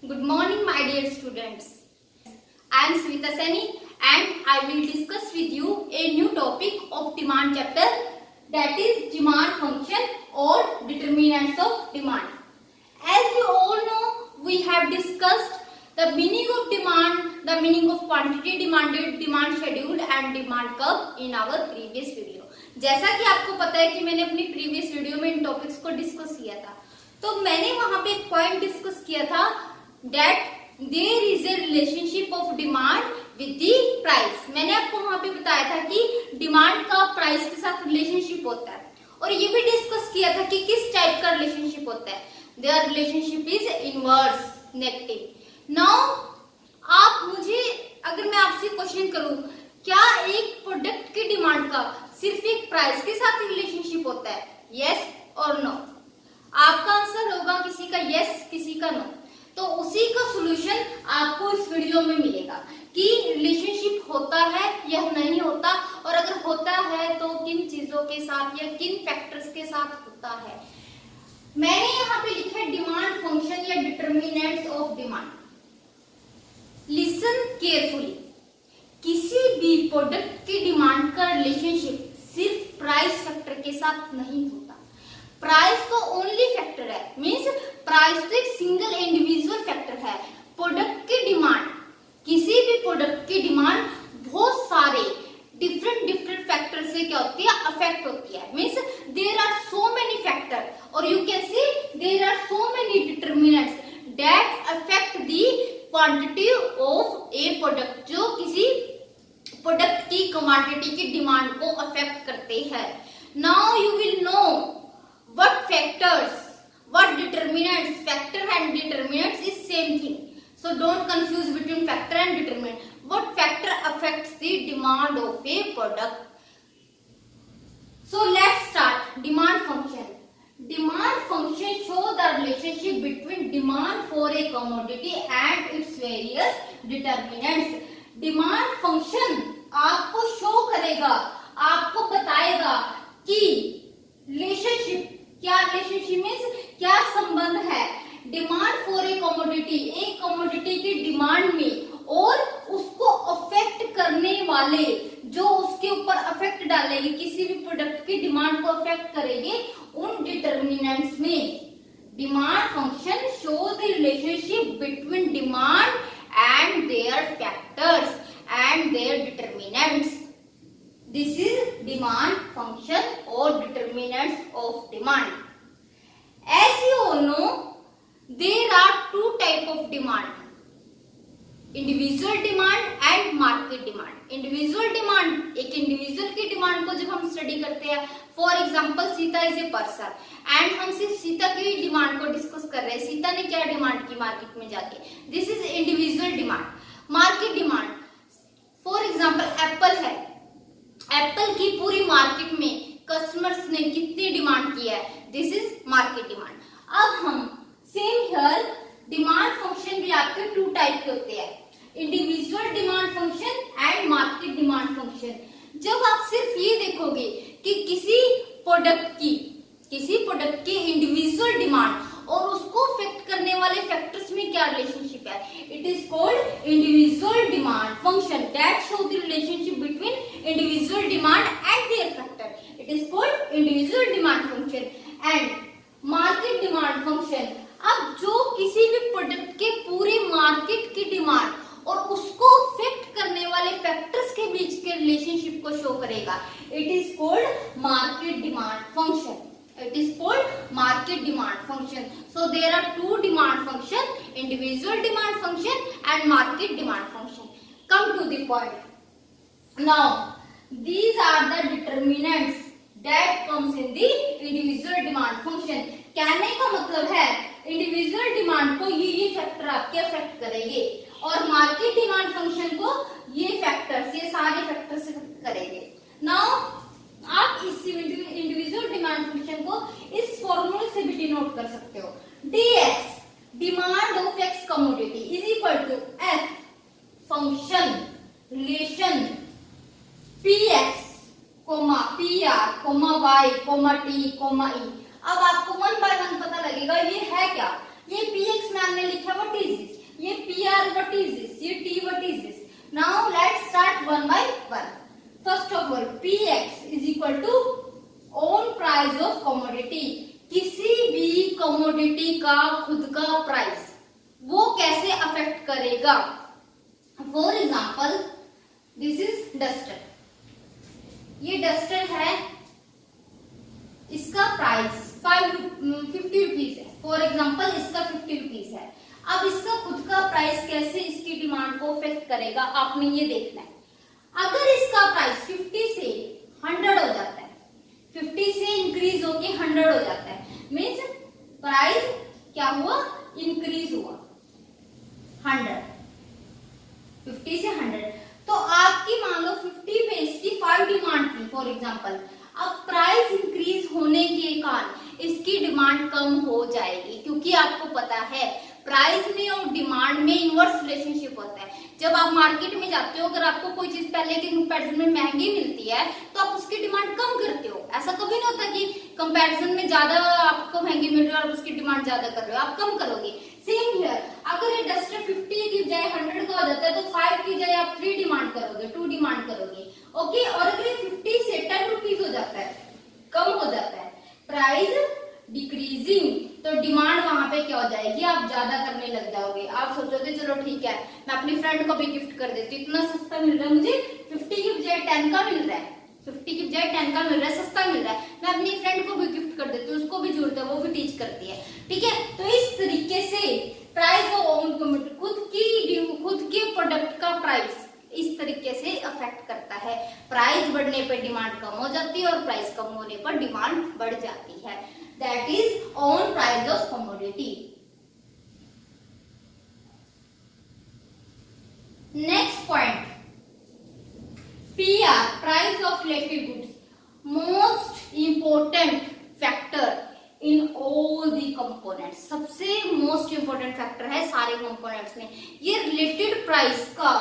Good morning, my dear students. I am Svita Sani and I will discuss with you a new topic of demand chapter, that is demand function or determinants of demand. As you all know, we have discussed the meaning of demand, the meaning of quantity demanded, demand scheduled and demand curve in our previous video. जैसा कि आपको पता है कि मैंने अपनी previous video में इन topics को डिस्कस किया था, तो मैंने वहां पे एक पॉइंट डिस्कस किया था that there is a relationship of demand with the price. मैंने आपको वहां पे बताया था कि डिमांड का प्राइस के साथ रिलेशनशिप होता है, और ये भी डिस्कस किया था कि किस टाइप का रिलेशनशिप होता है. Their relationship is inverse negative. Now आप मुझे, अगर मैं आपसे क्वेश्चन करूं, क्या एक प्रोडक्ट की डिमांड का सिर्फ एक प्राइस के साथ रिलेशनशिप होता है? यस और नो. आपका आंसर होगा किसी का यस, किसी का नो. तो उसी का सॉल्यूशन आपको इस वीडियो में मिलेगा कि रिलेशनशिप होता है या नहीं होता, और अगर होता है तो किन चीजों के साथ या किन फैक्टर्स के साथ होता है. मैंने यहाँ पे लिखा है डिमांड फंक्शन या determinants of demand. Listen carefully. किसी भी प्रोडक्ट की डिमांड का रिलेशनशिप सिर्फ प्राइस फैक्टर के साथ नहीं होता. प्राइस तो ओनली फैक्टर है, मीन्स प्राइस तो एक सिंगल इंडिविजुअल फैक्टर है. प्रोडक्ट की डिमांड, किसी भी प्रोडक्ट की डिमांड बहुत सारे डिफरेंट फैक्टर से क्या होती है, अफेक्ट होती है. Means there are so many factor, और you can see there are so many determinants that affect the quantity of a product, जो किसी प्रोडक्ट की क्वांटिटी की डिमांड को अफेक्ट करते हैं. Now you will know what factors, what determinants. Factor and determinants is same thing, so don't confuse between factor and determinant. What factor affects the demand of a product? So let's start. Demand function. Demand function show the relationship between demand for a commodity and its various determinants. Demand function आपको show करेगा, आपको बताएगा कि relationship, क्या relationship means क्या संबंध है demand for a commodity, एक कमोडिटी की डिमांड में, और उसको अफेक्ट करने वाले, जो उसके ऊपर अफेक्ट डालेंगे, किसी भी प्रोडक्ट की डिमांड को अफेक्ट करेंगे, उन डिटरमिनेंट्स में. Demand function show the relationship between demand and their factors and their determinants. This is demand function or determinants of demand. As you all know, there are two type of demand: individual demand and market demand. Individual demand, एक individual की demand को जब हम study करते हैं, for example Sita is a person, and हम सिर्फ सीता की डिमांड को डिस्कस कर रहे हैं, सीता ने क्या डिमांड की मार्केट में जाके, this is individual demand. Market demand, for example Apple है, एप्पल की पूरी मार्केट में कस्टमर्स ने कितनी डिमांड की है, दिस इज मार्केट डिमांड. अब हम सेम हियर डिमांड फंक्शन भी आपके टू टाइप के होते हैं, individual demand function and market demand function. जब आप सिर्फ ये देखोगे कि किसी प्रोडक्ट की इंडिविजुअल डिमांड और उसको अफेक्ट करने वाले फैक्टर्स में क्या रिलेशनशिप है, it is called individual demand function that show the relationship between individual demand and their factor. It is called individual demand function. And market demand function, अब जो किसी भी प्रोडक्ट के पूरे मार्केट की डिमांड और उसको अफेक्ट करने वाले फैक्टर्स के बीच के रिलेशनशिप को शो करेगा, it is called market demand function. It is called market demand function. So there are two demand function, individual demand function and market demand function. Come to the point. Now these are the determinants that comes in the individual demand function. कहने का मतलब है individual demand को ये factor आपके affect करेंगे, और market demand function को ये फैक्टर्स, ये सारे फैक्टर्स अफेक्ट करेंगे. नाउ आप इस इंडिविजुअल डिमांड फंक्शन को इस फॉर्मूले से भी डिनोट कर सकते हो. dx, demand of X commodity, is equal to f function relation px, pr, y, t, e. अब आपको वन बाय वन पता लगेगा ये है क्या. ये px मैम ने लिखा, व्हाट इज दिस, ये pr व्हाट इज दिस, ये t what is this. Now let's start one by one. First of all px is equal to own price of commodity, किसी भी कमोडिटी का खुद का price वो कैसे अफेक्ट करेगा। For example this is duster, ये डस्टर है, इसका प्राइस 50 रुपीज है। फॉर एग्जाम्पल इसका 50 रुपीज है। अब इसका खुद का प्राइस कैसे इसकी डिमांड को अफेक्ट करेगा आपने ये देखना है। अगर इसका प्राइस 50 से 100 हो जाता है, 50 से इंक्रीज होके 100 हो जाता है, मीन्स प्राइस क्या हुआ, इंक्रीज हुआ 100, 50 से 100। तो आपकी मान लो 50 पे इसकी 5 डिमांड थी फॉर एग्जांपल, अब प्राइस इंक्रीज होने के कारण इसकी डिमांड कम हो जाएगी, क्योंकि आपको पता है प्राइस में और डिमांड में इनवर्स रिलेशनशिप होता है। जब आप मार्केट में जाते हो, अगर आपको कोई चीज पहले के कंपैरिजन में महंगी मिलती है तो आप उसकी डिमांड कम करते हो। ऐसा कभी नहीं होता कि कंपैरिजन में ज्यादा आपको महंगी मिल रही है और उसकी डिमांड ज्यादा कर रहे हो, आप कम करोगे। सेम हियर, अगर ये डस्टर 50 की बजाय 100 का हो जाता है तो 5 की बजाय आप 3 डिमांड करोगे, 2 डिमांड करोगे, ओके। और अगर ये 50 से 10 रुपीज हो जाता है, कम हो जाता है, प्राइस डिक्रीजिंग, तो डिमांड वहां पे क्या हो जाएगी, आप ज्यादा करने लग जाओगे। आप सोचोगे चलो ठीक है मैं अपनी फ्रेंड को भी गिफ्ट कर देती हूँ, इतना सस्ता मिल रहा है मुझे, 50 की बजाय 10 का मिल रहा है, 50 की बजाय 10 का मिल रहा है, सस्ता मिल रहा है, मैं अपनी फ्रेंड को भी गिफ्ट कर देती हूँ, उसको भी जरूरत है, वो भी टीच करती है, ठीक है। तो इस तरीके से प्राइस खुद के प्रोडक्ट का प्राइस इस तरीके से अफेक्ट करता है। प्राइस बढ़ने पर डिमांड कम हो जाती है और प्राइस कम होने पर डिमांड बढ़ जाती है। That is own price of commodity. Next point, PR, price of related goods, most important factor in all the components. सबसे मोस्ट इंपोर्टेंट फैक्टर है सारे कंपोनेंट्स में। ये रिलेटेड प्राइस का,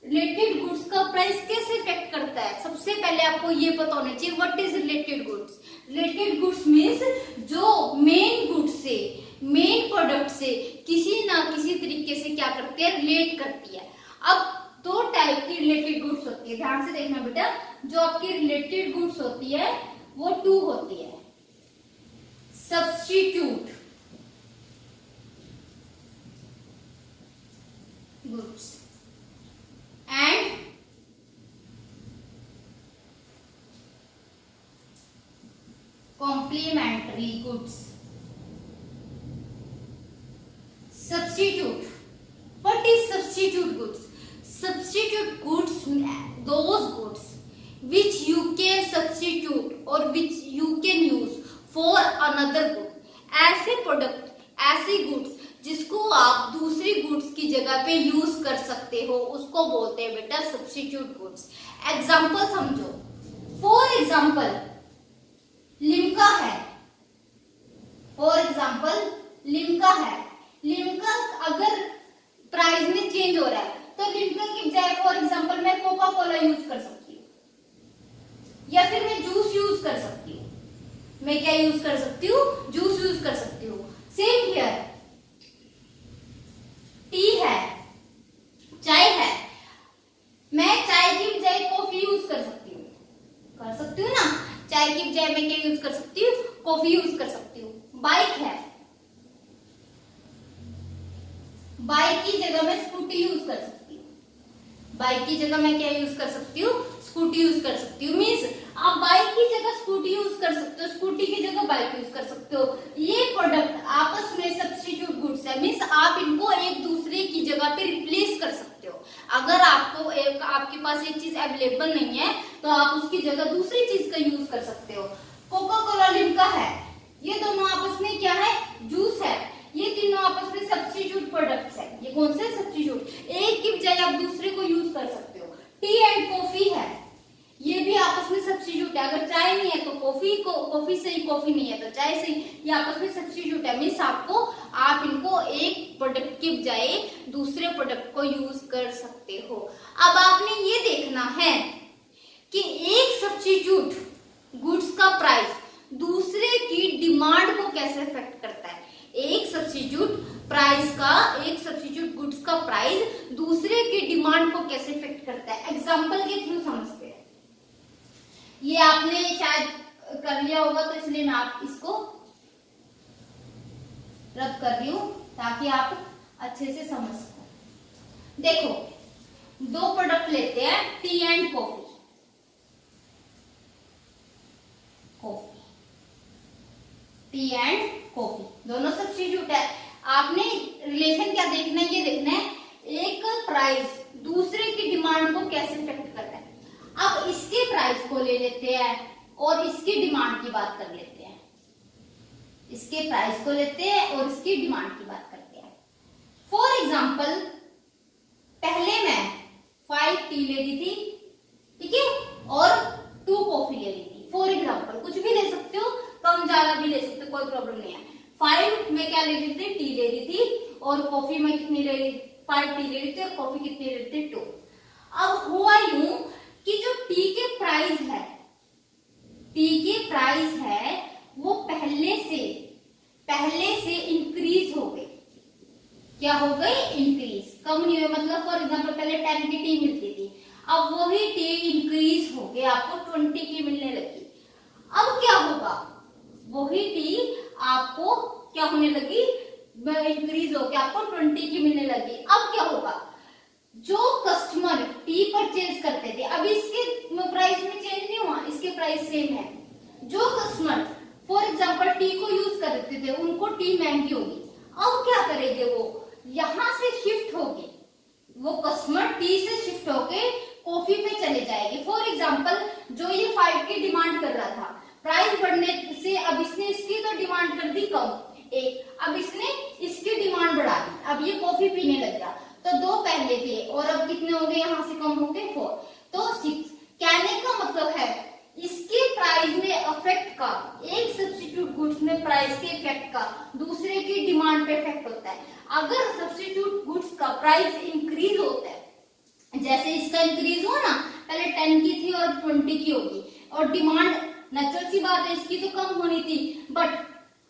रिलेटेड गुड्स का प्राइस कैसे इफेक्ट करता है, सबसे पहले आपको ये पता होना चाहिए what is related goods. Related goods means जो मेन गुड्स से, मेन प्रोडक्ट से किसी ना किसी तरीके से क्या करती है, रिलेट करती है। अब 2 टाइप की रिलेटेड गुड्स होती है, ध्यान से देखना बेटा। जो आपकी रिलेटेड गुड्स होती है वो 2 होती है, substitute goods and complementary goods. Substitute, what is substitute goods? Substitute goods, those goods which you can substitute or which you can use for another good. ऐसे प्रोडक्ट, ऐसे गुड्स जिसको आप दूसरी गुड्स की जगह पे यूज कर सकते हो, उसको बोलते हैं बेटा सब्स्टिट्यूट गुड्स। एग्जाम्पल समझो, फॉर एग्जाम्पल लिम्का है, फॉर एग्जाम्पल लिम्का है। लिम्का अगर प्राइस में चेंज हो रहा है तो लिम्का की बजाय फॉर एग्जांपल मैं कोका कोला यूज कर सकती हूँ, या फिर मैं जूस यूज कर सकती हूँ। मैं क्या यूज कर सकती हूँ, जूस यूज कर सकती हूँ। सेम हियर, टी है, चाय है, मैं चाय की बजाय कॉफी यूज कर सकती हूँ, कर सकती हूँ ना। चाय की बजाय मैं क्या यूज कर सकती हूँ, कॉफी यूज कर सकती हूँ। बाइक है, बाइक की जगह मैं स्कूटी यूज कर सकती हूँ, बाइक की जगह मैं क्या यूज कर सकती हूँ, स्कूटी यूज कर सकती हूँ। मीन्स आप बाइक की जगह स्कूटी यूज कर सकते हो, स्कूटी की जगह बाइक यूज कर सकते हो। ये प्रोडक्ट आपस में सब्स्टिट्यूट गुड्स है, मीन्स आप इनको एक दूसरे की जगह पे रिप्लेस कर सकते हो। अगर आपको आपके पास एक चीज अवेलेबल नहीं है तो आप उसकी जगह दूसरी चीज का यूज कर सकते हो। कोका कोला लिम्का है, ये दोनों आपस में क्या है, जूस है, ये तीनों आपस में सब्स्टिट्यूट प्रोडक्ट्स है। ये कौन से सब्स्टिट्यूट, एक की बजाय आप दूसरे को यूज कर सकते हो। टी एंड कॉफी है, ये भी आपस में सब्स्टिट्यूट है। अगर चाय नहीं है तो कॉफी से ही, कॉफी नहीं है तो चाय से ही, ये आपस में सब्स्टिट्यूट है। मीन्स आप इनको एक प्रोडक्ट की बजाय दूसरे प्रोडक्ट को यूज कर सकते हो। अब आपने ये देखना है कि एक सब्स्टिट्यूट गुड्स का प्राइस दूसरे की डिमांड को कैसे अफेक्ट करता है। एक सब्स्टिट्यूट प्राइस का, एक सब्स्टिट्यूट गुड्स का प्राइस दूसरे की डिमांड को कैसे इफेक्ट करता है, एग्जांपल के थ्रू समझते हैं। ये आपने शायद कर लिया होगा तो इसलिए मैं आप इसको रब कर रही हूं ताकि आप अच्छे से समझ सको। देखो, दो प्रोडक्ट लेते हैं, T and coffee. T and coffee दोनों सब्स्टिट्यूट है। आपने रिलेशन क्या देखना है, ये देखना है एक प्राइस दूसरे की डिमांड को कैसे इफेक्ट करता है। अब इसके प्राइस को ले लेते हैं और इसकी डिमांड की बात कर लेते हैं। इसके प्राइस को लेते हैं और इसकी डिमांड की बात करते हैं। फॉर एग्जाम्पल, पहले मैं 5 टी ले ली थी, ठीक है, और 2 कॉफी ले ली थी। फॉर एग्जाम्पल, कुछ भी ले सकते हो, कम ज्यादा भी ले सकते हो, कोई प्रॉब्लम नहीं है। 5 में क्या ले रही थी, टी ले रही थी, और कॉफी में कितनी ले रही, 5 टी ले रही थी और कॉफी कितनी ले रही थी, 2। अब हुआ यूं कि जो टी के प्राइस है, टी के प्राइस है वो पहले से इंक्रीज हो गई। क्या हो गई, इंक्रीज, कम नहीं हुई। मतलब फॉर एग्जांपल पहले 10 की टी मिलती थी, अब वही टी इंक्रीज हो गई, आपको 20 की मिलने लगी। अब क्या होगा, वही टी आपको क्या होने लगी, इंक्रीज होकर आपको 20 की मिलने लगी। अब क्या होगा, जो कस्टमर टी परचेज करते थे, अभी इसके प्राइस में चेंज नहीं हुआ, इसके प्राइस सेम है। जो कस्टमर फॉर एग्जांपल टी को यूज करते थे, उनको टी महंगी होगी। अब क्या करेंगे, वो यहां से शिफ्ट होके, वो कस्टमर टी से शिफ्ट होके कॉफी पे चले जाएंगे। फॉर एग्जांपल, जो ये 5 की डिमांड कर रहा था, प्राइस बढ़ने से अब इसने इसकी तो डिमांड कर दी कम, एक, अब इसने इसकी डिमांड बढ़ा दी, अब ये कॉफी पीने लग गया। तो 2 पहले थे और अब कितने हो गए, यहां से कम हो गए 4, तो 6। कहने का मतलब है इसके प्राइस में इफेक्ट का, एक सब्स्टिट्यूट गुड्स में प्राइस के इफेक्ट का दूसरे की डिमांड पे इफेक्ट होता है। अगर सब्स्टिट्यूट गुड्स का प्राइस इंक्रीज होता है, जैसे इसका इंक्रीज हुआ ना, पहले 10 की थी और 20 की होगी, और डिमांड नेचुरल सी बात है इसकी तो कम होनी थी, बट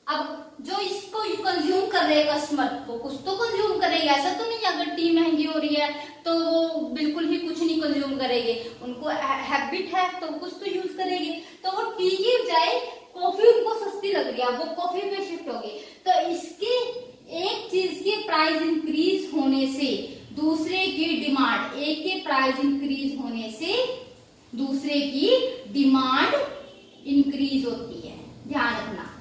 अब जो इसको कंज्यूम कर रहे हैं कस्टमर, वो कुछ तो कंज्यूम करेंगे। ऐसा तो नहीं अगर टी महंगी हो रही है तो वो बिल्कुल ही कुछ नहीं कंज्यूम करेंगे, उनको हैबिट है तो कुछ तो यूज करेंगे। तो वो टी की बजाय कॉफी उनको सस्ती लग रही है, वो कॉफी पे शिफ्ट हो गई। तो इसके एक चीज के प्राइस इंक्रीज होने से दूसरे की डिमांड, एक के प्राइस इंक्रीज होने से दूसरे की डिमांड इंक्रीज होती है। ध्यान रखना,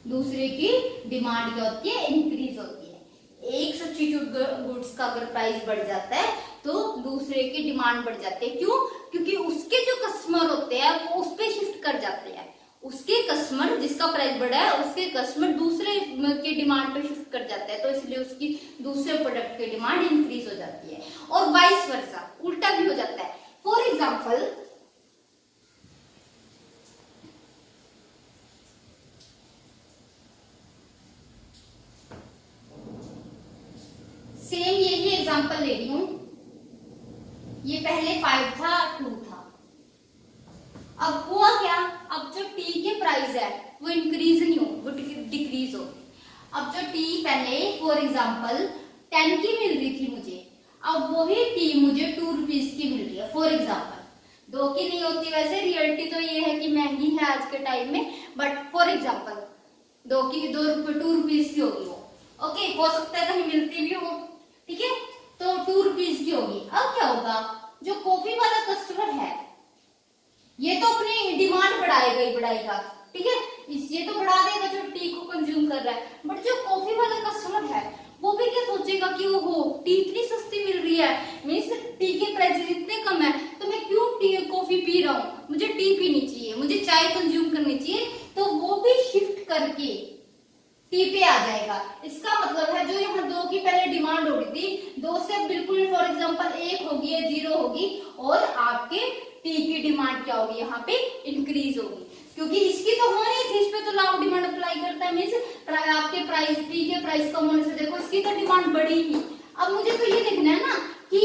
दूसरे की डिमांड क्या होती है, इंक्रीज होती है। एक सब्स्टिट्यूट गुड्स का अगर प्राइस बढ़ जाता है तो दूसरे की डिमांड बढ़ जाती है। क्यों? क्योंकि उसके जो कस्टमर होते हैं वो उस पे शिफ्ट कर जाते हैं। उसके कस्टमर, जिसका प्राइस बढ़ा है, उसके कस्टमर दूसरे की डिमांड पे शिफ्ट कर जाते हैं, तो इसलिए उसकी दूसरे प्रोडक्ट की डिमांड इंक्रीज हो जाती है। और वाइस वर्सा, उल्टा भी हो जाता है। फॉर एग्जाम्पल, सेम यही एग्जांपल ले रही हूं, ये पहले 5 था, 2 था। अब हुआ क्या, अब जो टी के प्राइस है वो इंक्रीज नहीं हो, वो डिक्रीज हो। अब जो टी पहले फॉर एग्जांपल 10 की मिल रही थी मुझे, अब वही टी मुझे 2 रुपीज की मिल रही है। फॉर एग्जांपल 2 की नहीं होती, वैसे रियलिटी तो ये है कि महंगी है आज के टाइम में, बट फॉर एग्जांपल 2 रुपीज की होगी वो। ओके, हो सकता है कहीं मिलती भी हो, ठीक है, तो 2 रुपीज की होगी। अब क्या होगा, जो कॉफी वाला कस्टमर है ये तो अपनी डिमांड बढ़ाएगा, ठीक है, ये तो बढ़ा देगा जो टी को कंज्यूम कर रहा है। बट जो कॉफी वाला कस्टमर है वो भी क्या सोचेगा कि ओहो, टी इतनी सस्ती मिल रही है, मींस टी के प्राइस इतने कम है, तो मैं क्यों टी कॉफी पी रहा हूँ, मुझे टी पीनी चाहिए, मुझे चाय कंज्यूम करनी चाहिए। तो वो भी शिफ्ट करके टी पे आ जाएगा। इसका मतलब है जो यहाँ 2 की पहले डिमांड हो रही थी, 2 से बिल्कुल फॉर एग्जांपल 1 होगी या 0 होगी, और आपके टी की डिमांड क्या होगी, यहाँ पे इंक्रीज होगी, क्योंकि इसकी तो होनी थी, इस पे तो लॉ डिमांड अप्लाई करता है, मींस आपके प्राइस, टी के प्राइस कम होने से देखो इसकी तो डिमांड बढ़ी ही। अब मुझे तो ये देखना है ना कि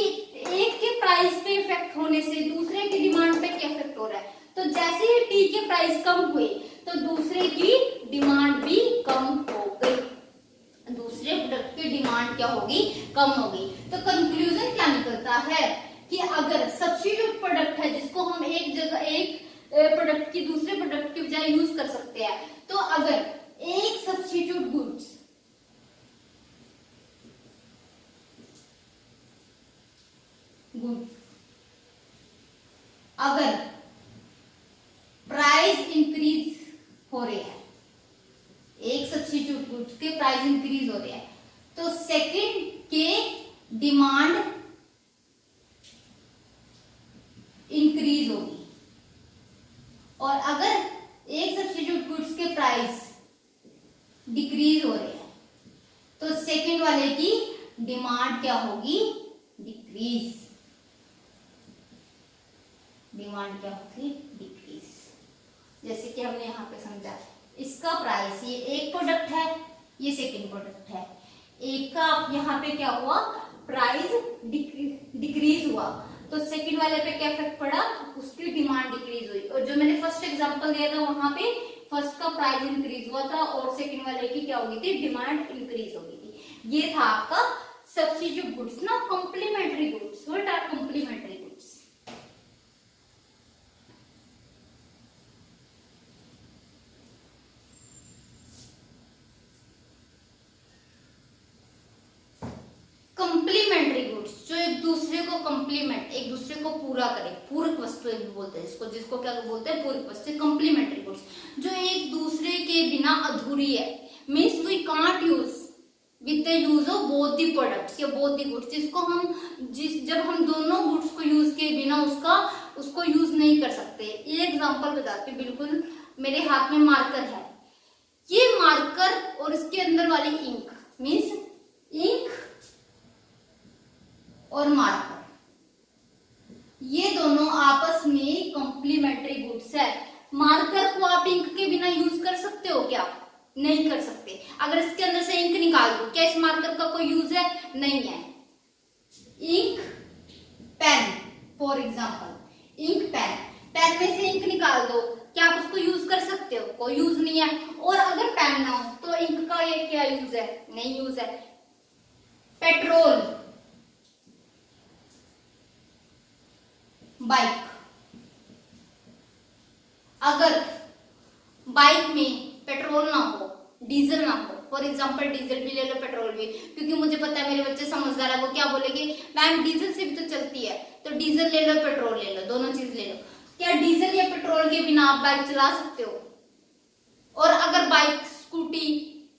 एक के प्राइस पे इफेक्ट होने से दूसरे की डिमांड पे क्या इफेक्ट हो रहा है। तो जैसे ही टी के प्राइस कम हुए तो दूसरे की डिमांड भी कम हो गई, दूसरे प्रोडक्ट की डिमांड कम हो गई। तो कंक्लूजन क्या निकलता है कि अगर सब्स्टिट्यूट प्रोडक्ट है जिसको हम एक जगह एक प्रोडक्ट की दूसरे प्रोडक्ट की बजाय यूज कर सकते हैं, तो अगर एक सब्स्टिट्यूट गुड्स अगर प्राइस इंक्रीज हो रहे हैं, एक सब्स्टिट्यूट गुड्स के प्राइस इंक्रीज हो रहे हैं, तो सेकंड के डिमांड इंक्रीज होगी, और अगर एक सब्स्टिट्यूट गुड्स के प्राइस डिक्रीज हो रहे हैं तो सेकंड वाले की डिमांड क्या होगी, डिक्रीज। डिमांड क्या होगी, डिक्रीज। जैसे कि हमने यहाँ पे समझा, इसका प्राइस, ये एक प्रोडक्ट है, ये सेकंड प्रोडक्ट है, एक का यहाँ पे क्या हुआ, प्राइस डिक्रीज हुआ, तो सेकंड वाले पे क्या इफेक्ट पड़ा, उसकी डिमांड डिक्रीज हुई। और जो मैंने फर्स्ट एग्जांपल दिया था वहां पे फर्स्ट का प्राइस इंक्रीज हुआ था और सेकंड वाले की क्या होगी थी, डिमांड इंक्रीज हो गई थी। ये था आपका सब्स्टिट्यूट गुड्स ना, complementary goods. What are complementary goods? Complementary goods जो एक दूसरे को कंप्लीमेंट, एक दूसरे को पूरा करे, पूरक वस्तुएं भी बोलते हैं इसको, जिसको क्या बोलते हैं, पूरक वस्तुएं। कंप्लीमेंट्री गुड्स जो एक दूसरे के बिना अधूरी है, means we can't use with the use of both the products या बोथ द गुड्स, जिसको हम जब हम दोनों गुड्स को यूज किए बिना उसको यूज नहीं कर सकते। ये एग्जांपल बताती हूँ, बिल्कुल मेरे हाथ में मार्कर है, ये मार्कर और इसके अंदर वाली इंक, मींस इंक और मार्कर, ये दोनों आपस में कंप्लीमेंट्री गुड्स है। मार्कर को आप इंक के बिना यूज कर सकते हो क्या? नहीं कर सकते। अगर इसके अंदर से इंक निकाल दो, क्या इस मार्कर का कोई यूज है? नहीं है। Ink pen, for example ink pen, pen में से इंक निकाल दो, क्या आप उसको यूज कर सकते हो? कोई यूज नहीं है। और अगर पेन ना हो तो इंक का ये क्या यूज है? नहीं यूज है। पेट्रोल, बाइक, अगर बाइक में पेट्रोल ना हो, डीजल ना हो, फॉर एग्जांपल डीजल भी ले लो, पेट्रोल भी, क्योंकि मुझे पता है मेरे बच्चे समझदार है, वो क्या बोलेंगे, मैम डीजल से भी तो चलती है, तो डीजल ले लो, पेट्रोल ले लो, दोनों चीज ले लो। क्या डीजल या पेट्रोल के बिना आप बाइक चला सकते हो? और अगर बाइक, स्कूटी,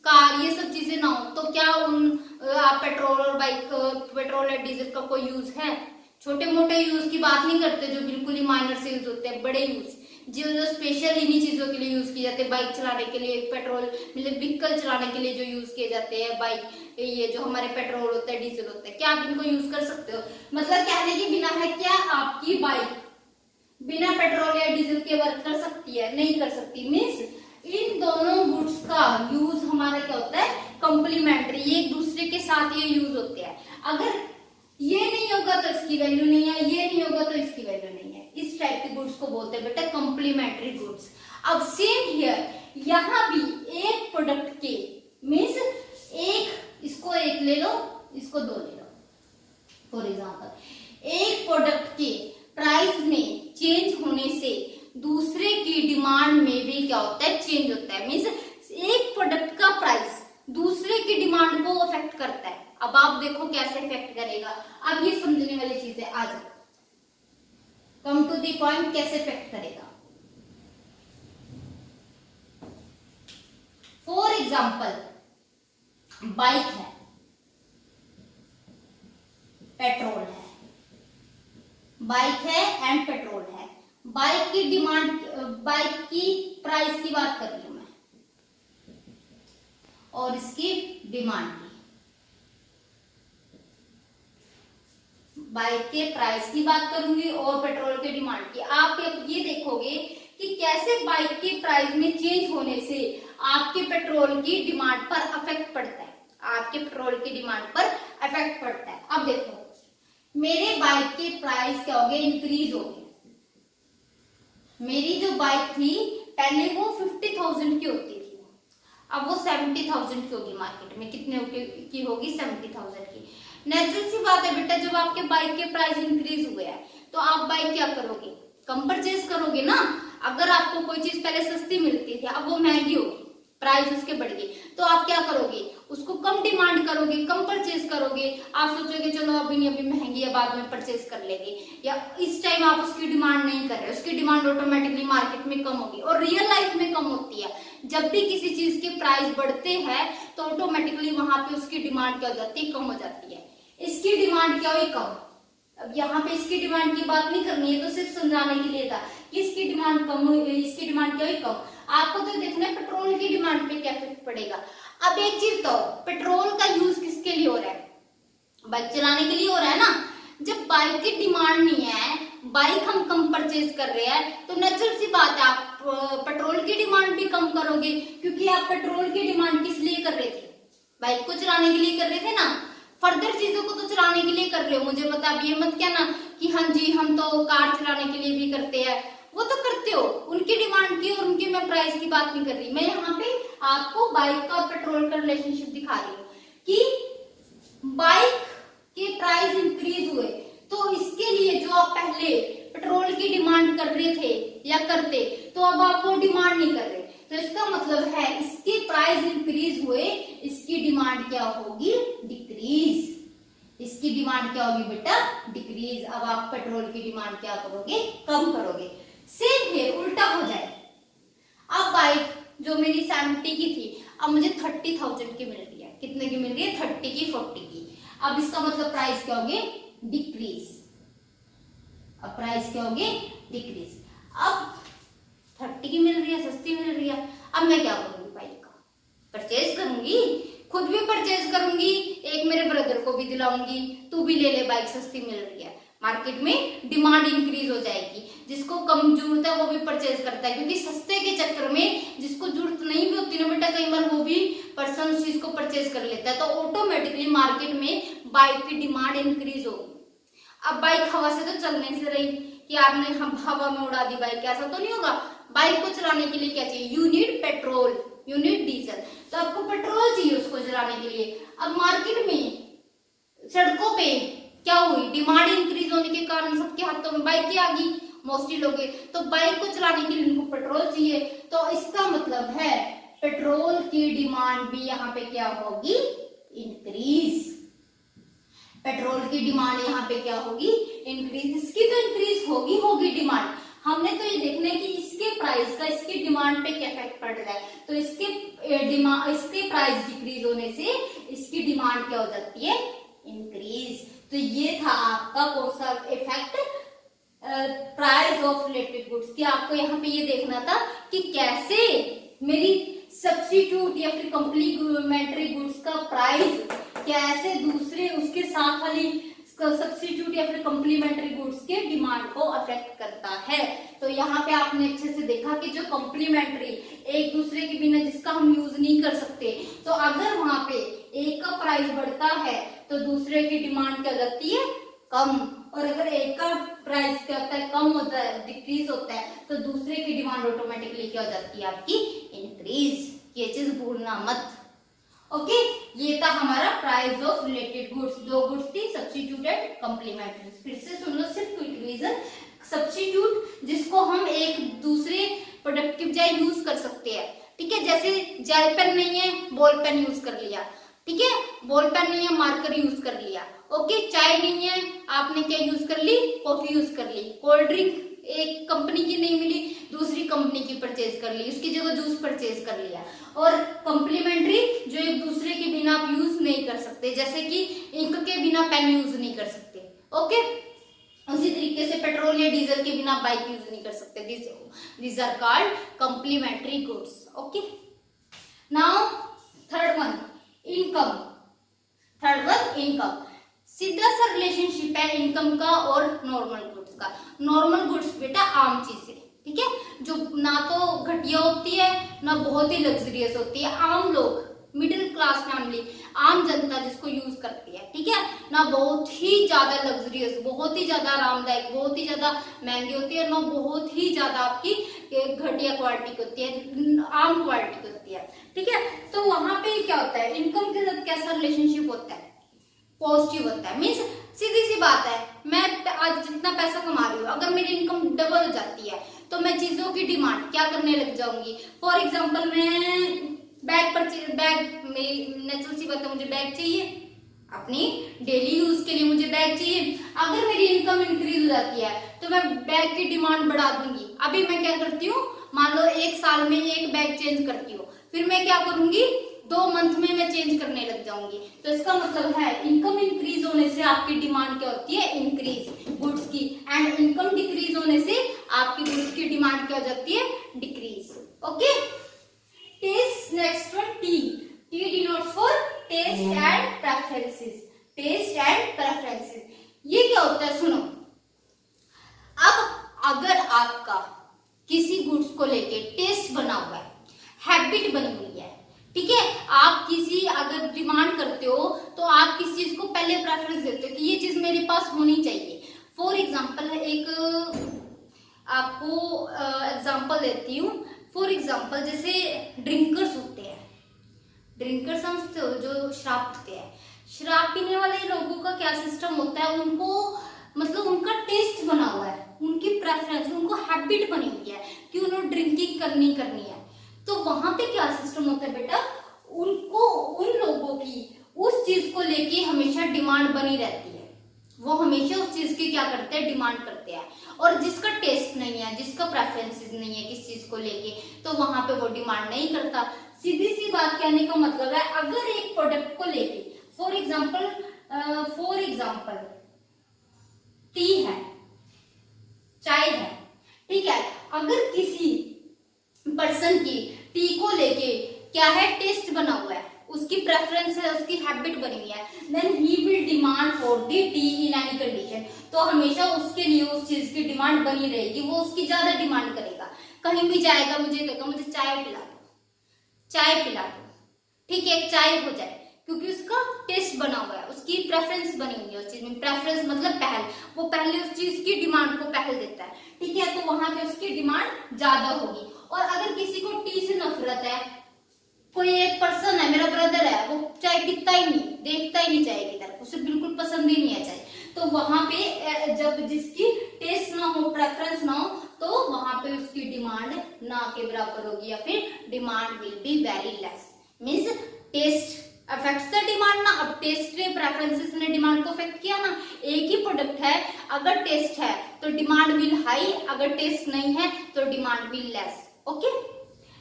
कार ये सब चीजें ना हो तो क्या आप पेट्रोल और बाइक, पेट्रोल या डीजल का कोई यूज है? छोटे मोटे यूज की बात नहीं करते, जो बिल्कुल ही माइनर से यूज होते हैं, बड़े यूज जो स्पेशल इन्हीं चीजों के लिए यूज किए जाते हैं। बाइक चलाने के लिए, पेट्रोल मतलब व्हीकल चलाने के लिए जो यूज किए जाते हैं, बाइक, ये जो हमारे पेट्रोल होता है, डीजल होता है, क्या आप इनको यूज कर सकते हो? मतलब कहने की बिना है, क्या आपकी बाइक बिना पेट्रोल या डीजल के वर्क कर सकती है? नहीं कर सकती। मीन्स इन दोनों गुड्स का यूज हमारा क्या होता है? कंप्लीमेंट्री, ये एक दूसरे के साथ ये यूज होते हैं। अगर ये नहीं होगा तो इसकी वैल्यू नहीं है, ये नहीं होगा तो इसकी वैल्यू नहीं है। इस टाइप के गुड्स को बोलते हैं बेटा कंप्लीमेंट्री गुड्स। अब सेम हियर, यहाँ भी एक प्रोडक्ट के मीन्स एक, इसको एक ले लो, इसको दो ले लो, फॉर एग्जांपल एक प्रोडक्ट के प्राइस में चेंज होने से दूसरे की डिमांड में भी क्या होता है? चेंज होता है। मीन्स एक प्रोडक्ट का प्राइस दूसरे की डिमांड को अफेक्ट करता है। अब आप देखो कैसे इफेक्ट करेगा। अब ये समझने वाली चीज है, आ जाओ, कम टू द पॉइंट, कैसे इफेक्ट करेगा। फॉर एग्जांपल बाइक है, पेट्रोल है, बाइक है एंड पेट्रोल है। बाइक की डिमांड, बाइक की प्राइस की बात कर रही हूं मैं, और इसकी डिमांड की, बाइक के प्राइस की बात करूंगी और पेट्रोल के डिमांड की। आप ये देखोगे कि कैसे बाइक के प्राइस में चेंज होने से आपके पेट्रोल की डिमांड पर अफेक्ट पड़ता है, आपके पेट्रोल की डिमांड पर अफेक्ट पड़ता है। अब देखो, मेरे बाइक के प्राइस क्या हो गए? इंक्रीज हो गए। मेरी जो बाइक थी पहले वो 50,000 की होती थी, अब वो 70,000 की होगी। मार्केट में कितने की होगी? 70,000 की। नेचुरल सी बात है बेटा, जब आपके बाइक के प्राइस इंक्रीज हुए हैं तो आप बाइक क्या करोगे, कम परचेज करोगे ना। अगर आपको कोई चीज पहले सस्ती मिलती थी, अब वो महंगी होगी, प्राइस उसके बढ़ गई, तो आप क्या करोगे, उसको कम डिमांड करोगे, कम परचेज करोगे। आप सोचोगे चलो अभी नहीं, अभी महंगी है, बाद में परचेज कर लेंगे, या इस टाइम आप उसकी डिमांड नहीं कर रहे, उसकी डिमांड ऑटोमेटिकली मार्केट में कम होगी। और रियल लाइफ में कम होती है, जब भी किसी चीज के प्राइस बढ़ते हैं तो ऑटोमेटिकली वहां पे उसकी डिमांड क्या हो जाती है, कम हो जाती है। इसकी डिमांड क्या हुई, कम। अब यहाँ पे इसकी डिमांड की बात नहीं करनी है, तो सिर्फ समझाने के लिए था कि इसकी डिमांड कम हुई, इसकी डिमांड क्या हुई, कम। आपको तो देखना है पेट्रोल की डिमांड पे क्या इफेक्ट पड़ेगा। अब एक चीज तो, पेट्रोल का यूज किसके लिए हो रहा है, बाइक चलाने के लिए हो रहा है ना। जब बाइक की डिमांड नहीं है, बाइक हम कम परचेज कर रहे हैं, तो नेचुरल सी बात है आप पेट्रोल की डिमांड भी कम करोगे, क्योंकि आप पेट्रोल की डिमांड किस लिए कर रहे थे, बाइक को चलाने के लिए कर रहे थे ना। फर्दर चीजों को तो चलाने के लिए कर रहे हो, मुझे पता, अब ये मत कहना कि हाँ जी हम तो कार चलाने के लिए भी करते हैं, वो तो करते हो, उनकी डिमांड की और उनकी मैं प्राइस की बात नहीं कर रही। मैं यहाँ पे आपको बाइक का और पेट्रोल का रिलेशनशिप दिखा रही हूँ कि बाइक के प्राइस इंक्रीज हुए, तो इसके लिए जो आप पहले पेट्रोल की डिमांड कर रहे थे या करते, तो अब आप वो डिमांड नहीं कर रहे, तो इसका मतलब है इसके प्राइस इंक्रीज हुए, इसकी डिमांड क्या होगी, डिक्रीज। इसकी डिमांड क्या होगी बेटा, डिक्रीज। अब आप पेट्रोल की डिमांड क्या करोगे, कम करोगे। सेम है, उल्टा हो जाए। अब बाइक जो मेरी 70 की थी, अब मुझे 30,000 की मिल रही है, कितने की मिल रही है, 30 की, 40 की। अब इसका मतलब प्राइस क्या होगी, डिक्रीज। अब प्राइस क्या होगी, डिक्रीज। अब 30 की मिल रही है, सस्ती मिल रही है, अब मैं क्या करूंगी, बाइक का परचेज करूंगी, खुद भी परचेज करूंगी, एक मेरे ब्रदर को भी दिलाऊंगी, तू भी ले ले बाइक, सस्ती मिल रही है। मार्केट में डिमांड इंक्रीज हो जाएगी, जिसको कम जरूरत है वो भी परचेज करता है, क्योंकि सस्ते के चक्कर में जिसको जरूरत नहीं भी होती ना बेटा, कई बार वो भी पर्सन उस चीज को परचेज कर लेता है, तो ऑटोमेटिकली मार्केट में बाइक की डिमांड इंक्रीज होगी। अब बाइक हवा से तो चल नहीं से रही कि आपने हवा में उड़ा दी बाइक, ऐसा तो नहीं होगा। बाइक को चलाने के लिए क्या चाहिए, you need petrol, you need diesel, तो आपको पेट्रोल चाहिए उसको चलाने के लिए। अब मार्केट में, सड़कों पे क्या हुई, डिमांड इंक्रीज होने के कारण सबके हाथों में बाइक आ गई, मोस्टली लोग, तो बाइक को चलाने के लिए उनको पेट्रोल चाहिए, तो इसका मतलब है पेट्रोल की डिमांड भी यहाँ पे क्या होगी, इंक्रीज। पेट्रोल की डिमांड यहाँ पे क्या होगी, इंक्रीज। इसकी तो इंक्रीज होगी डिमांड। हमने तो ये देखना है कि इसके प्राइस का इसकी डिमांड पे क्या इफेक्ट पड़ रहा है, तो इसके प्राइस डिक्रीज होने से इसकी डिमांड क्या हो जाती है, इंक्रीज। तो ये था आपका कौन सा effect, price of related goods, कि आपको यहाँ पे ये देखना था कि कैसे मेरी सब्स्टिट्यूट या फिर कॉम्प्लीमेंट्री गुड्स का प्राइस कैसे दूसरे उसके साथ वाली सब्स्टिट्यूट या फिर कॉम्प्लीमेंट्री गुड्स के डिमांड को अफेक्ट करता है। तो यहाँ पे आपने अच्छे से देखा कि जो कॉम्प्लीमेंट्री, एक दूसरे के बिना जिसका हम यूज नहीं कर सकते, तो अगर वहां पे एक का प्राइस बढ़ता है तो दूसरे की डिमांड क्या जाती है, कम, और अगर एक का प्राइस क्या होता है, कम होता है, डिक्रीज होता है, तो दूसरे की डिमांड ऑटोमेटिकली क्या हो जाती है, आपकी इंक्रीज। ये चीज भूलना मत। ओके, ये था हमारा प्राइस ऑफ रिलेटेड गुड्स। दो गुड्स थी, सब्स्टिट्यूट एंड कॉम्प्लीमेंट्री। फिर से सुन लो, सिर्फ क्विक रिवीजन। सब्स्टिट्यूट जिसको हम एक दूसरे प्रोडक्ट की बजाय यूज कर सकते हैं, ठीक है, जैसे जेल पेन नहीं है, बॉल पेन यूज कर लिया, ठीक है, बॉल पेन नहीं है, मार्कर यूज कर लिया। ओके, चाय नहीं है, आपने क्या यूज कर ली, कॉफी यूज कर ली। कोल्ड ड्रिंक एक कंपनी की नहीं मिली, दूसरी कंपनी की परचेज कर ली, उसकी जगह जूस परचेज कर लिया। और कॉम्प्लीमेंट्री जो एक दूसरे के बिना आप यूज नहीं कर सकते, जैसे कि इंक के बिना पेन यूज नहीं कर सकते। ओके, उसी तरीके से पेट्रोल या डीजल के बिना बाइक यूज नहीं कर सकते। these are called complementary goods. Okay, now third one, income. सीधा सा रिलेशनशिप है इनकम का और नॉर्मल गुड्स का। नॉर्मल गुड्स बेटा आम चीज है, ठीक है, जो ना तो घटिया होती है ना बहुत ही लग्जरियस होती है। आम लोग, मिडिल क्लास फैमिली, आम जनता जिसको यूज करती है, ठीक है ना, बहुत ही ज्यादा लग्जरियस, बहुत ही ज्यादा आरामदायक, बहुत ही ज्यादा महंगी होती है, ना बहुत ही ज्यादा आपकी घटिया क्वालिटी की होती है, आम क्वालिटी की होती है, ठीक है। तो वहां पे क्या होता है, इनकम के साथ कैसा रिलेशनशिप होता है, पॉजिटिव होता है। मीन्स सीधी सी बात है, मैं आज जितना पैसा कमा रही हूँ, अगर मेरी इनकम डबल हो जाती है तो मैं चीजों की डिमांड क्या करने लग जाऊंगी। फॉर एग्जाम्पल मैं बैग मेरी नेचुरल सी बात है, मुझे बैग चाहिए अपनी डेली यूज के लिए, मुझे बैग चाहिए। अगर मेरी इनकम इंक्रीज हो जाती है तो मैं बैग की डिमांड बढ़ा दूंगी। अभी मैं क्या करती हूँ, मान लो 1 साल में एक बैग चेंज करती हूँ, फिर मैं क्या करूंगी 2 मंथ में मैं चेंज करने लग जाऊंगी। तो इसका मतलब है इनकम इंक्रीज होने से आपकी डिमांड क्या होती है, इंक्रीज गुड्स की, एंड इनकम डिक्रीज होने से आपकी गुड्स की डिमांड क्या हो जाती है, decrease. Okay, taste next one, T denotes for taste and preferences. Taste and preferences ये क्या होता है, सुनो। अब अगर आपका किसी गुड्स को लेके टेस्ट बना हुआ है, हैबिट बनी हुई है, ठीक है, आप किसी अगर डिमांड करते हो तो आप किसी चीज को पहले प्रेफरेंस देते हो कि ये चीज मेरे पास होनी चाहिए। फॉर एग्जाम्पल एक आपको एग्जाम्पल देती हूँ। फॉर एग्जाम्पल जैसे ड्रिंकर्स होते हैं, ड्रिंकर्स समझते हो, जो शराब पीते हैं, शराब पीने वाले लोगों का क्या सिस्टम होता है, उनको मतलब उनका टेस्ट बना हुआ है, उनकी प्रेफरेंस, उनको हैबिट बनी हुई है कि उन्हें ड्रिंकिंग करनी है। तो वहां पे क्या सिस्टम होता है बेटा, उनको उन लोगों की उस चीज को लेके हमेशा डिमांड बनी रहती है, वो हमेशा उस चीज की क्या करते हैं, डिमांड करते हैं। और जिसका टेस्ट नहीं है, जिसका प्रेफरेंसेस नहीं है किस चीज को लेके, तो वहां पे वो डिमांड नहीं करता। सीधी सी बात कहने का मतलब है, अगर एक प्रोडक्ट को लेके फॉर एग्जाम्पल टी है, चाय है, ठीक है, अगर किसी पर्सन की टी को लेके क्या है, टेस्ट बना हुआ है, उसकी प्रेफरेंस है, उसकी हैबिट बनी हुई है, then he will demand for the tea in any condition. तो हमेशा उसके लिए उस चीज की डिमांड बनी रहेगी, वो उसकी ज्यादा डिमांड करेगा। कहीं भी जाएगा, मुझे कहेगा मुझे चाय पिला दो, ठीक है, एक चाय हो जाए, क्योंकि उसका टेस्ट बना हुआ है, उसकी प्रेफरेंस बनी हुई है उस चीज में। प्रेफरेंस मतलब पहल, वो पहले उस चीज की डिमांड को पहल देता है, ठीक है, तो वहां पे उसकी डिमांड ज्यादा होगी। और अगर किसी को टी से नफरत है, कोई एक पर्सन है, मेरा ब्रदर है, वो चाय पीता ही नहीं, देखता ही नहीं चाय की तरफ, उसे बिल्कुल पसंद ही नहीं है चाय, तो वहां पे जब जिसकी टेस्ट ना हो, प्रेफरेंस ना हो, तो वहां पे उसकी डिमांड ना के बराबर होगी, या फिर demand will be very less. Means taste affects the demand ना। अब टेस्ट ने, प्रेफरेंसेस ने डिमांड को अफेक्ट किया ना। एक ही प्रोडक्ट है, अगर टेस्ट है तो डिमांड विल हाई, अगर टेस्ट नहीं है तो demand will less. Okay,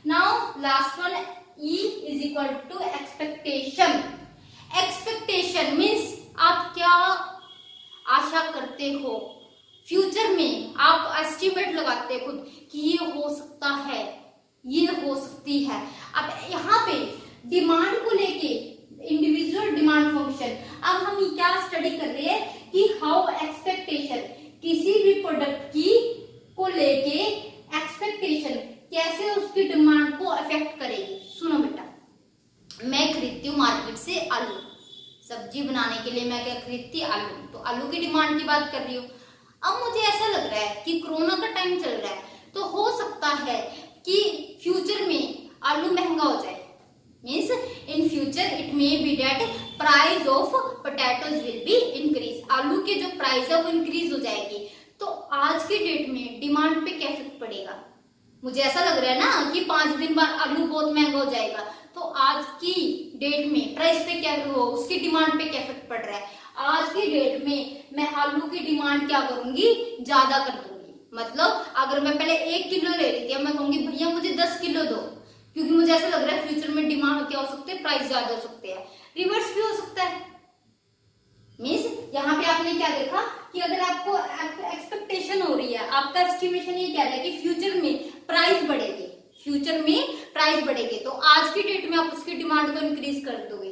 now last one, E is equal to expectation। Expectation means आप क्या आशा करते हो, फ्यूचर में आप एस्टिमेट लगाते हैं खुद कि ये हो सकता है, ये हो सकती है। अब यहाँ पे डिमांड को लेके इंडिविजुअल डिमांड फंक्शन, अब हम क्या स्टडी कर रहे हैं कि हाउ एक्सपेक्टेशन, किसी भी प्रोडक्ट की को लेके एक्सपेक्टेशन कैसे उसकी डिमांड को अफेक्ट करेगी। सुनो बेटा, मैं खरीदती हूँ मार्केट से आलू, सब्जी बनाने के लिए मैं क्या खरीदती, आलू, तो आलू की डिमांड की बात कर रही हूँ। अब मुझे ऐसा लग रहा है कि कोरोना का टाइम चल रहा है, तो हो सकता है कि फ्यूचर में आलू महंगा हो जाए। Means in future it may be that price of potatoes will be increase, आलू के जो प्राइस है वो इंक्रीज हो जाएगी। तो आज की डेट में डिमांड पे क्या इफेक्ट पड़ेगा, मुझे ऐसा लग रहा है ना कि 5 दिन बाद आलू बहुत महंगा हो जाएगा, तो आज की डेट में प्राइस पे क्या हो, उसकी डिमांड पे क्या इफेक्ट पड़ रहा है। आज की डेट में मैं आलू की डिमांड क्या करूंगी, ज्यादा कर दूंगी। मतलब अगर मैं पहले 1 किलो ले रही थी, अब मैं कहूंगी भैया मुझे 10 किलो दो, क्योंकि मुझे ऐसा लग रहा है फ्यूचर में डिमांड क्या हो सकते हैं, प्राइस ज्यादा हो सकते हैं। रिवर्स भी हो सकता है। मीन्स यहाँ पे आपने क्या देखा कि अगर आपको एक्सपेक्टेशन हो रही है, आपका एस्टिमेशन ये कह रहा है कि फ्यूचर में प्राइस बढ़ेगी, फ्यूचर में प्राइस बढ़ेगी, तो आज की डेट में आप उसकी डिमांड को इंक्रीज कर दोगे।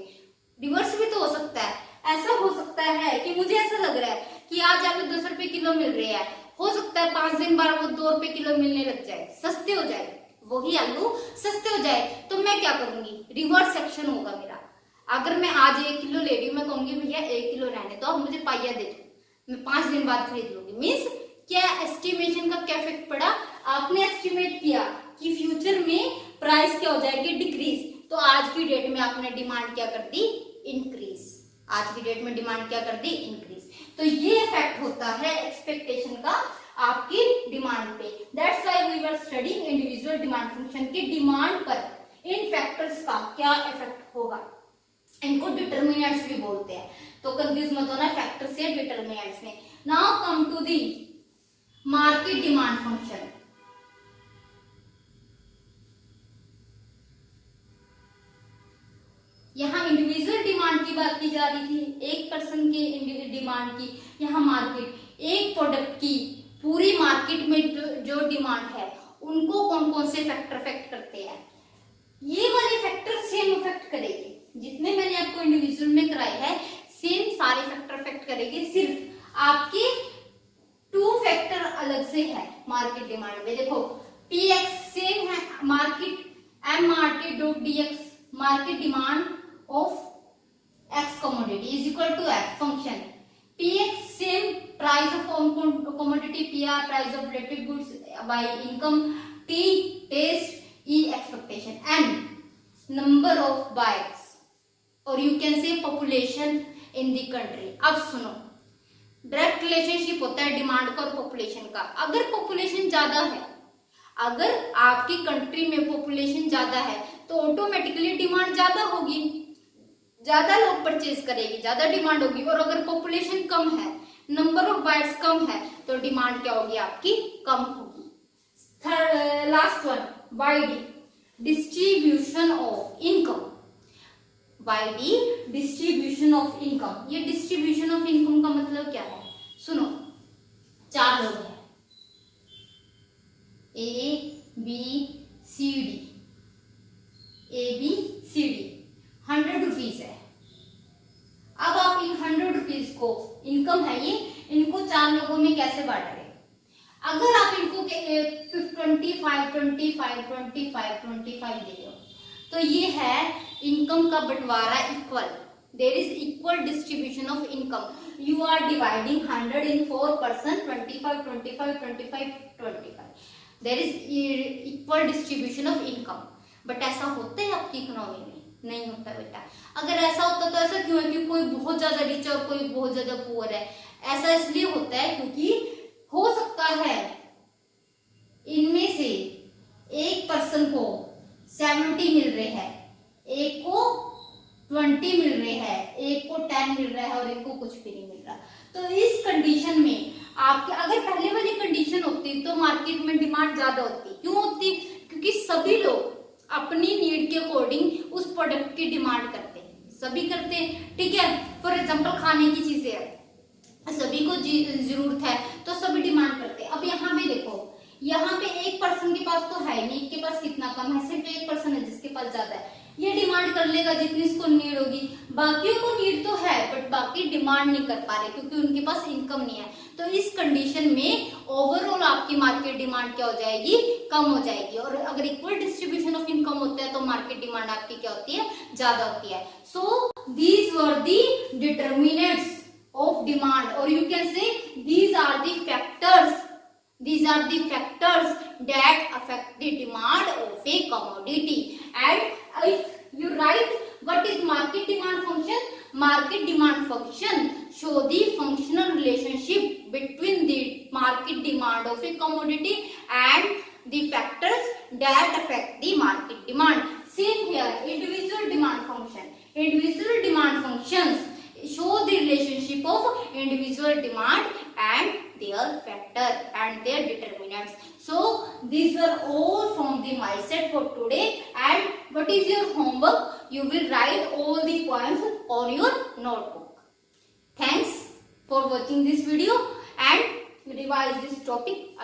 रिवर्स भी तो हो सकता है, ऐसा हो सकता है कि मुझे ऐसा लग रहा है कि आज आलू 10 रुपए किलो मिल रहे हैं, हो सकता है 5 दिन बाद वो 2 रुपए किलो मिलने लग जाए, सस्ते हो जाए, वही आलू सस्ते हो जाए, तो मैं क्या करूंगी, रिवर्स सेक्शन होगा मेरा। अगर मैं आज 1 किलो ले रही हूँ, मैं कहूंगी भैया 1 किलो रहने तो आप मुझे पाइया दे दो, मैं 5 दिन बाद खरीद लूंगी। मीन्स क्या एस्टिमेशन का क्या इफेक्ट पड़ा, आपने एस्टिमेट किया कि फ्यूचर में प्राइस क्या हो जाएगी, डिक्रीज, तो आज की डेट में आपने डिमांड क्या कर दी, इंक्रीज। आज की डेट में डिमांड क्या कर दी, इंक्रीज। तो ये इफेक्ट होता है एक्सपेक्टेशन का आपकी डिमांड पे। That's why we were studying individual demand function की डिमांड पर इन फैक्टर्स का क्या इफेक्ट होगा। इनको डिटर्मिनेंट्स भी बोलते हैं, तो कंफ्यूज मत होना फैक्टर्स या डिटर्मिनेंट्स में। Now come to the market demand function. यहाँ इंडिविजुअल डिमांड की बात की जा रही थी, एक पर्सन के डिमांड की। यहाँ मार्केट, एक प्रोडक्ट की पूरी मार्केट में जो डिमांड है उनको कौन कौन से फैक्टर अफेक्ट करते हैं। ये वाले फैक्टर सेम अफेक्ट करेंगे, जितने मैंने आपको इंडिविजुअल में कराए हैं सेम सारे फैक्टर अफेक्ट करेंगे। सिर्फ आपके 2 फैक्टर अलग से है मार्केट डिमांड में। देखो Px सेम है, market M market dot dx market demand of x commodity is equal to f function. Px same price of commodity, PR price of related goods, by income, T taste, E expectation, N number of buyers or you can say population in the country. अब सुनो, direct relationship होता है demand का और population का। अगर population ज्यादा है, अगर आपकी कंट्री में पॉपुलेशन ज्यादा है तो ऑटोमेटिकली डिमांड ज्यादा होगी, ज्यादा लोग परचेज करेंगे, ज्यादा डिमांड होगी। और अगर पॉपुलेशन कम है, नंबर ऑफ बायर्स कम है, तो डिमांड क्या होगी आपकी, कम होगी। Last one, by the distribution of income. By the distribution of income. ये डिस्ट्रीब्यूशन ऑफ इनकम का मतलब क्या है, सुनो। 4 लोग हैं, ABCD, ABCD, 100 रुपीज है। अब आप इन 100 रुपीज को, इनकम है ये, इनको 4 लोगों में कैसे बांट रहे। अगर आप इनको 25 दे दो तो ये है इनकम का बंटवारा equal. There is equal distribution of income. You are dividing 100 in 4 person, 25 25 25 25। There is equal distribution of income. But ऐसा होता है आपकी इकोनॉमी में, नहीं होता बेटा। अगर ऐसा होता तो ऐसा क्यों है कि कोई बहुत ज्यादा रिच और कोई बहुत ज्यादा पुअर है। ऐसा इसलिए होता है क्योंकि हो सकता है इनमें से एक पर्सन को 70 मिल रहे हैं, एक को 20 मिल रहे हैं, एक को 10 मिल रहा है और एक को कुछ भी नहीं मिल रहा। तो इस कंडीशन में आपके, अगर पहले वाली कंडीशन होती तो मार्केट में डिमांड ज्यादा होती। क्यों होती, क्योंकि सभी लोग अपनी नीड के अकॉर्डिंग उस प्रोडक्ट की डिमांड करते हैं, सभी करते हैं, ठीक है। फॉर एग्जांपल खाने की चीजें है, सभी को जरूरत है तो सभी डिमांड करते हैं। अब यहाँ पे देखो, यहाँ पे एक पर्सन के पास तो है नहीं, एक के पास कितना कम है, सिर्फ एक पर्सन है जिसके पास ज्यादा है। ये डिमांड कर लेगा जितनी इसको नीड होगी, बाकियों को नीड तो है बट बाकी डिमांड नहीं कर पा रहे क्योंकि उनके पास इनकम नहीं है। तो इस कंडीशन में ओवरऑल आपकी मार्केट डिमांड क्या हो जाएगी, कम हो जाएगी। और अगर इक्वल डिस्ट्रीब्यूशन ऑफ इनकम होता है तो मार्केट डिमांड आपकी क्या होती है, ज्यादा होती है। So these were the determinants of demand, or you can say these are the factors that affect the demand of a commodity. And if you write what is market demand function show the functional relationship between the market demand of a commodity and the factors that affect the market demand. Same here, individual demand functions show the relationship of individual demand and their factor and their determinants. So these were all from the mindset for today. And what is your homework? You will write all the points on your notebook. Thanks for watching this video and revise this topic.